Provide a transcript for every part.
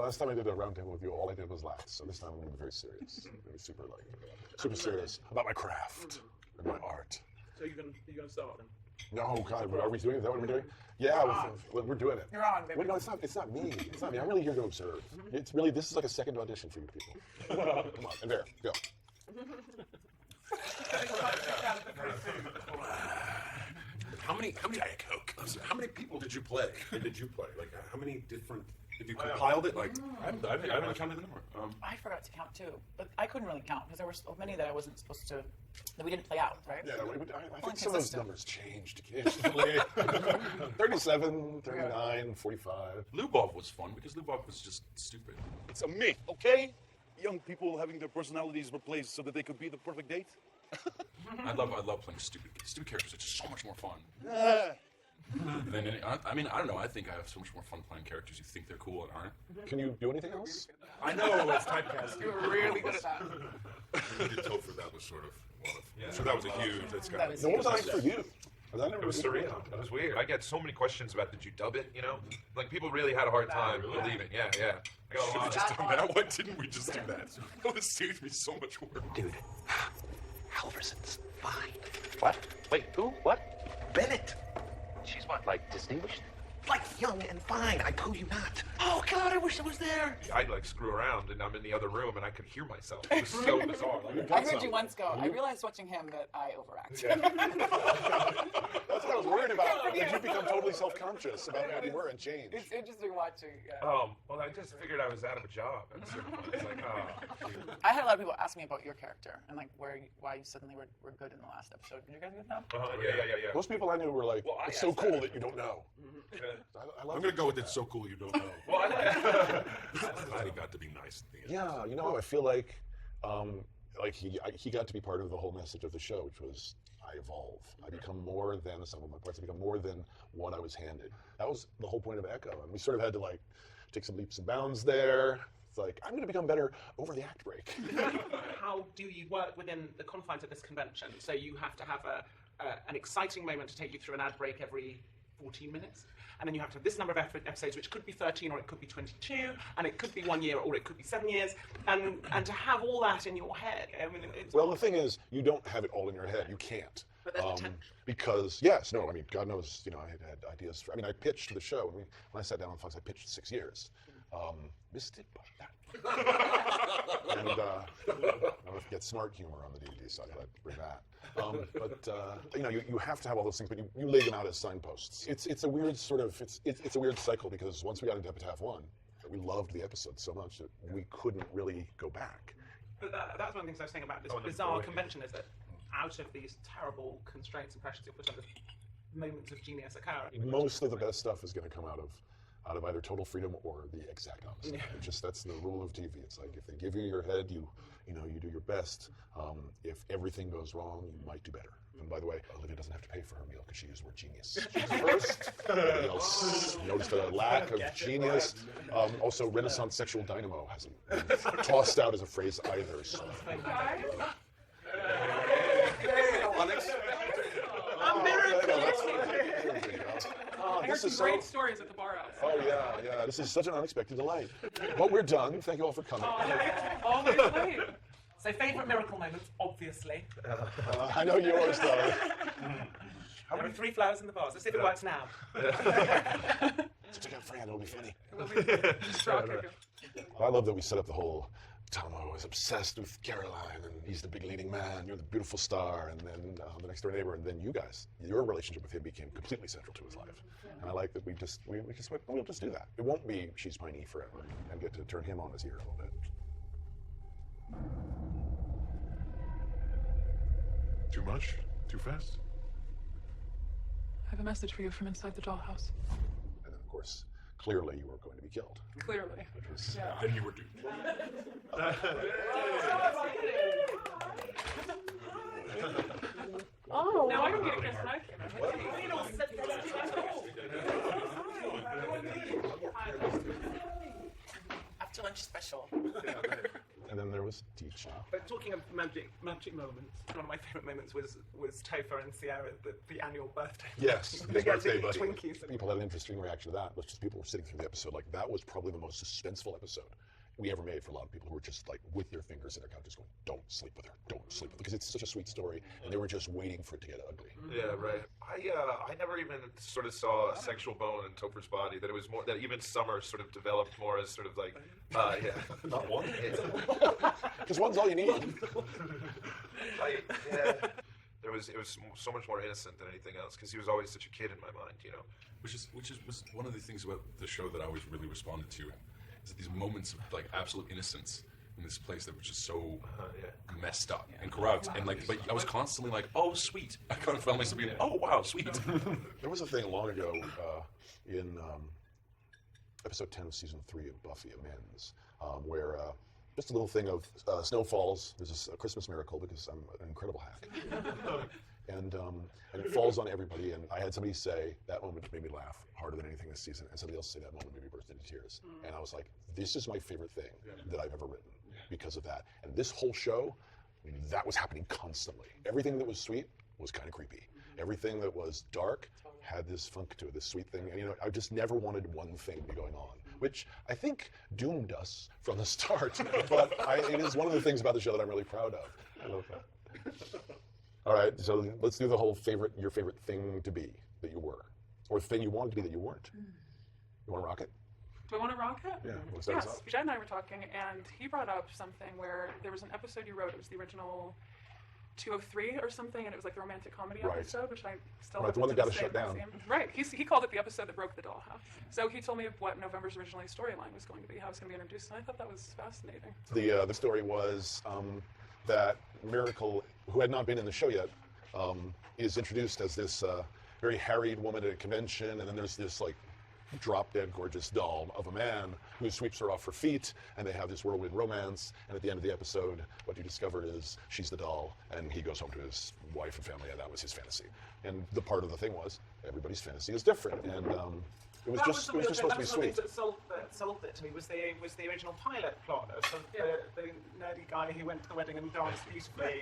last time I did a roundtable with you, all I did was laugh. So this time I'm going to be very serious. I'm going to be super serious about my craft and my art. So you're gonna start then? No, God, are we doing? Is that what we're doing? Yeah, we're doing it. You're on, baby. Wait, no, it's not me. It's not me. I'm really here to observe. It's really, this is like a second audition for you people. Come on, and there, go. How many Diet Coke? How many people did you play? Like, how many different? If you compiled it, like I haven't counted the number. I forgot to count too, but I couldn't really count because there were so many that I wasn't supposed to, that we didn't play out, right? Yeah, I think some of those numbers changed occasionally. 37, 39, 45. Lubov was fun because Lubov was just stupid. It's a myth, okay? Young people having their personalities replaced so that they could be the perfect date. I love playing stupid characters. It's just so much more fun. Than any, I mean, I don't know. I think I have so much more fun playing characters who think they're cool and aren't. Can you do anything else? I know it's typecasting. You're really good at that. Topher, that was sort of one of. Yeah. So that was a huge. That's got. No, what was that like for you? It was surreal. It was weird. I get so many questions about did you dub it? You know, like people really had a hard time believing. Yeah. I got a lot. Just done that. Why didn't we just do that? Oh, this saved me so much work. Dude, Halverson's fine. What? Wait, who? What? Bennett. She's what? Like distinguished? Like young and fine, I told you not. Oh God, I wish I was there. I'd like screw around and I'm in the other room and I could hear myself. It was so bizarre. Like, I heard you once go, I realized watching him that I overact. That's what I was worried about. Did you become totally self-conscious about what you were and change? It's interesting watching. Well, I just figured I was out of a job. At a certain point. It's like, I had a lot of people ask me about your character and like why you suddenly were good in the last episode. Did you guys get that? yeah. Most people I knew were like, it's so cool that you don't know. I'm gonna go with it's so cool you don't know. Well, I'm glad he got to be nice at the end. Yeah, you know, I feel like he got to be part of the whole message of the show, which was I evolve. I become more than the sum of my parts. I become more than what I was handed. That was the whole point of Echo, and we sort of had to like take some leaps and bounds there. It's like I'm going to become better over the act break. How do you work within the confines of this convention? So you have to have an exciting moment to take you through an ad break every 14 minutes. And then you have to have this number of episodes, which could be 13 or it could be 22, and it could be 1 year or it could be 7 years. And to have all that in your head, I mean, well, the thing is, you don't have it all in your head. You can't. But there's potential. Because, I mean, God knows, I had ideas. I pitched the show. I mean, when I sat down on Fox, I pitched 6 years. Missed it by that. And I don't get smart humor on the DVD, so I gotta bring that. You have to have all those things, but you lay them out as signposts. It's a weird sort of it's a weird cycle because once we got into Epitaph 1, we loved the episode so much that we couldn't really go back. But that's one of the things I was saying about this bizarre convention is that out of these terrible constraints and pressures you're put under, moments of genius occur. Most of the best stuff is going to come out of either total freedom or the exact opposite. That's the rule of TV. It's like if they give you your head, you do your best. If everything goes wrong, you might do better. And by the way, Olivia doesn't have to pay for her meal because she used the word genius. She's first. Everybody else noticed a lack of genius. Also, Renaissance sexual dynamo hasn't been tossed out as a phrase either. So. I heard some great stories at the bar house. Oh yeah. This is such an unexpected delight. But we're done. Thank you all for coming. Always late. So favorite miracle moments, obviously. I know yours though. How many 3 flowers in the vase? Let's see if it works now. Such a good friend. It'll be funny. Stroke. I love that we set up the whole. Tomo is obsessed with Caroline, and he's the big leading man. You're the beautiful star, and then the next door neighbor, and then you guys. Your relationship with him became completely central to his life, and I like that we just went, we'll just do that. It won't be she's my knee forever, and get to turn him on his ear a little bit. Too much? Too fast? I have a message for you from inside the dollhouse. And then, of course, clearly you were going to be killed. Clearly. Then you were doomed. Oh. Now I don't get a kiss, right? After lunch special. And then there was things teach. But talking of magic moments, one of my favourite moments was Topher and Sierra, the annual birthday. Yes, his They get to birthday eat buddy. Twinkies. People had an interesting reaction to that. Which just people were sitting through the episode. Like, that was probably the most suspenseful episode we ever made for a lot of people who were just like with their fingers in their couch, just going, "Don't sleep with her, don't sleep with her," because it's such a sweet story, and they were just waiting for it to get ugly. Yeah, right. I never even sort of saw a sexual bone in Topher's body. That it was more that even Summer sort of developed more as sort of like, yeah, Not one, because one's all you need. Yeah. It was so much more innocent than anything else because he was always such a kid in my mind, you know. Which was one of the things about the show that I always really responded to, is that these moments of like absolute innocence in this place that was just so messed up and corrupt, and like, but I was constantly like, oh sweet. I kind of found myself being, oh wow, sweet. There was a thing long ago in episode 10 of season 3 of Buffy Amends, where just a little thing of snow falls. There's a Christmas miracle because I'm an incredible hack. And it falls on everybody, and I had somebody say, that moment made me laugh harder than anything this season, and somebody else say that moment made me burst into tears. And I was like, this is my favorite thing that I've ever written because of that. And this whole show, that was happening constantly. Everything that was sweet was kind of creepy. Everything that was dark had this funk to it, this sweet thing. And you know, I just never wanted one thing to be going on, which I think doomed us from the start. But it is one of the things about the show that I'm really proud of. I love that. All right, so let's do the whole your favorite thing to be that you were, or the thing you wanted to be that you weren't. You want to rock it? Do I want to rock it? Yeah. Wanna start us Yes. off? Jed and I were talking, and he brought up something where there was an episode you wrote. It was the original 203 or something, and it was like the romantic comedy Right. episode, which I still Right, have the one to that got this us day shut down. museum. Right. He called it the episode that broke the dollhouse. So he told me what November's originally storyline was going to be, how it was going to be introduced, and I thought that was fascinating. The story was that Miracle, who had not been in the show yet, is introduced as this very harried woman at a convention, and then there's this like drop-dead gorgeous doll of a man who sweeps her off her feet, and they have this whirlwind romance, and at the end of the episode, what you discover is she's the doll, and he goes home to his wife and family, and that was his fantasy. And the part of the thing was, everybody's fantasy is different, and it was just supposed to be sweet. That sold it to me was the original pilot plot of the nerdy guy who went to the wedding and danced beautifully,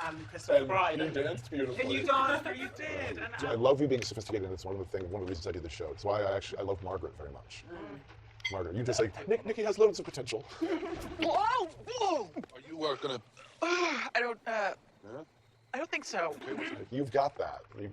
and Christopher Bride. You danced beautifully. And you danced, you did. And, I love you being sophisticated, and it's one of the reasons I did the show. It's why I love Margaret very much. Margaret, you just like, Nikki has loads of potential. Whoa! Whoa! Are you gonna... I don't think so. You've got that, and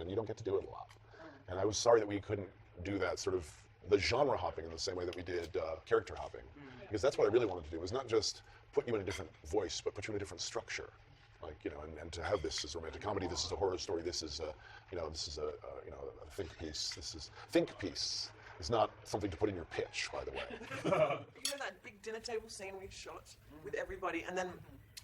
you don't get to do it a lot. And I was sorry that we couldn't do that sort of the genre hopping in the same way that we did character hopping, because that's what I really wanted to do. Was not just put you in a different voice, but put you in a different structure. Like, you know, and to have this as a romantic comedy, this is a horror story, this is a think piece. This is think piece. It's not something to put in your pitch, by the way. You know that big dinner table scene we shot with everybody, and then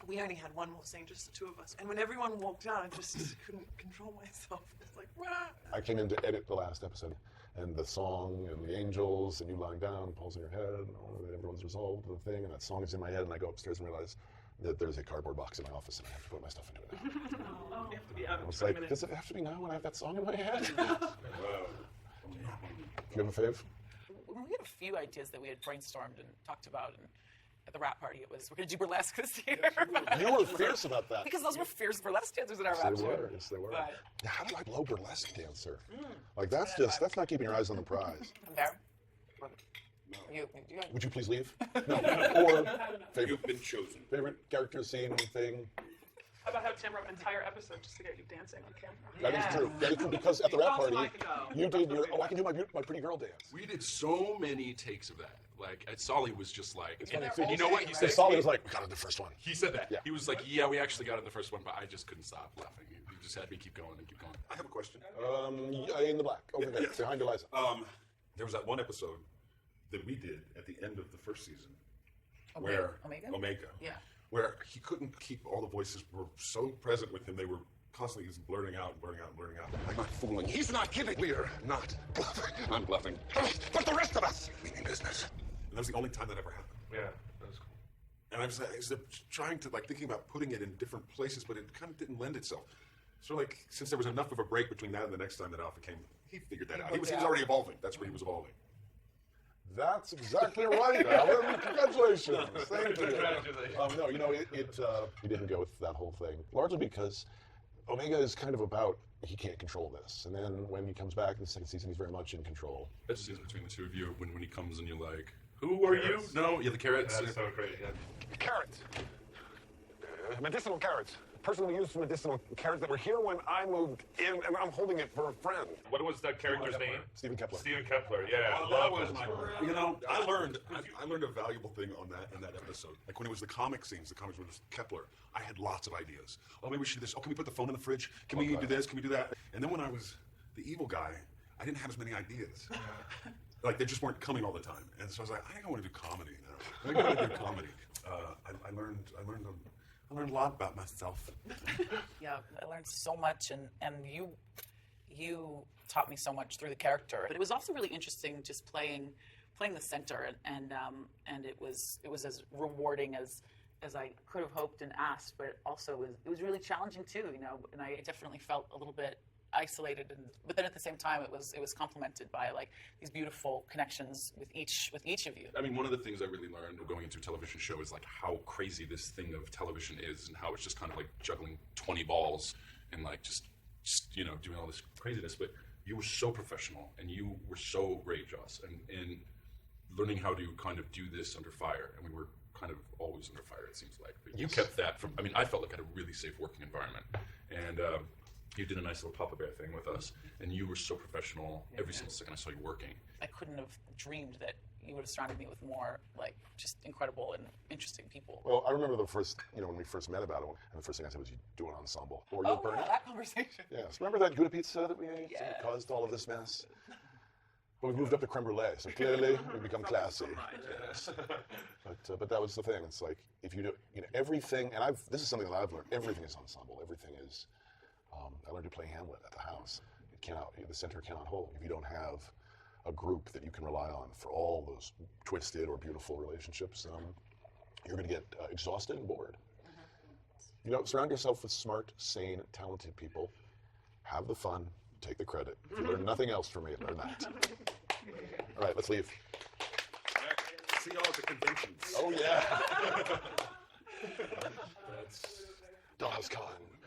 we only had one more scene, just the two of us. And when everyone walked out, I just couldn't control myself. It's like, wah! I came in to edit the last episode, and the song and the angels and you lying down, Paul's in your head, and all of it, everyone's resolved the thing, and that song is in my head, and I go upstairs and realize that there's a cardboard box in my office, and I have to put my stuff into it now. I was like, does it have to be now when I have that song in my head? Do you have a fave? We had a few ideas that we had brainstormed and talked about, and at the rap party it was, we're going to do burlesque this year. You were fierce about that. Because those were fierce burlesque dancers in our Yes, rap they show. were. Yes, they were. But How do I blow burlesque dancer? Like, that's not keeping your eyes on the prize. I'm there. You Would you please leave? No. Or favorite, You've been chosen. favorite character, scene, thing? How about how Tim wrote an entire episode just to get you dancing on camera? That is true. That is true, because at the rap Dancing party, like a girl. you did your, I can do my pretty girl dance. We did so many takes of that. Like, Solly was just like, funny, and too. you know what he said? Solly was like, we got it the first one. He said that. Yeah. He was like, yeah, we actually got it the first one, but I just couldn't stop laughing. He just had me keep going and keep going. I have a question. In the black, over there, behind Eliza. There was that one episode that we did at the end of the first season, Omega? where Omega? Yeah. where he couldn't keep all the voices were so present with him. They were constantly just blurting out. I'm not fooling. He's not kidding. We're not bluffing. I'm bluffing. But the rest of us, we mean business. And that was the only time that ever happened. Yeah, that was cool. And I was trying to, like, thinking about putting it in different places, but it kind of didn't lend itself. So, like, since there was enough of a break between that and the next time that Alpha came, he figured that out. He was already evolving. That's where he was evolving. That's exactly right, Alan. Congratulations. Thank you. Congratulations. No, you know, he didn't go with that whole thing, largely because Omega is kind of about he can't control this. And then when he comes back in the second season, he's very much in control. That's the scenes between the two of you when he comes and you're like, who are you? No, yeah, the carrots. That's so great. Yeah. Carrots. Medicinal carrots. Personally used medicinal carrots that were here when I moved in, and I'm holding it for a friend. What was that character's name? Stephen Kepler. Stephen Kepler. Yeah. Oh, that was my. You know, I learned a valuable thing on that in that episode. Like when it was the comic scenes, the comics were just Kepler. I had lots of ideas. Oh, maybe we should do this. Oh, can we put the phone in the fridge? Can we do this? Can we do that? And then when I was the evil guy, I didn't have as many ideas. Like they just weren't coming all the time. And so I was like, I think I want to do comedy now. I think I want to do comedy. I learned a lot about myself. Yeah, I learned so much, and you taught me so much through the character. But it was also really interesting just playing the center, and it was as rewarding as I could have hoped and asked. But also it was really challenging too, you know. And I definitely felt a little bit isolated, but then at the same time it was complemented by like these beautiful connections with each of you. I mean, one of the things I really learned going into a television show is like how crazy this thing of television is, and how it's just kind of like juggling 20 balls and like just you know, doing all this craziness. But you were so professional, and you were so great, Joss, and learning how to kind of do this under fire. And we were kind of always under fire, it seems like. But you kept that from. I mean, I felt like I had a really safe working environment, and you did a nice little Papa Bear thing with us, and you were so professional every single second I saw you working. I couldn't have dreamed that you would have surrounded me with more, like, just incredible and interesting people. Well, I remember the first, you know, when we first met about it, and the first thing I said was, you do an ensemble, or you'll burn it. That conversation. Yes. Remember that Gouda pizza that we ate that caused all of this mess? But we moved up to creme brulee, so clearly we've become classy. Yes. But that was the thing. It's like, if you do, you know, everything, and this is something that I've learned, everything is ensemble. Everything is, I learned to play Hamlet at the house. The center cannot hold if you don't have a group that you can rely on for all those twisted or beautiful relationships. You're going to get exhausted and bored. You know, surround yourself with smart, sane, talented people. Have the fun. Take the credit. If you learn nothing else from me, learn that. All right, let's leave. See y'all at the conventions. Oh, yeah. That's Dollhouse Con.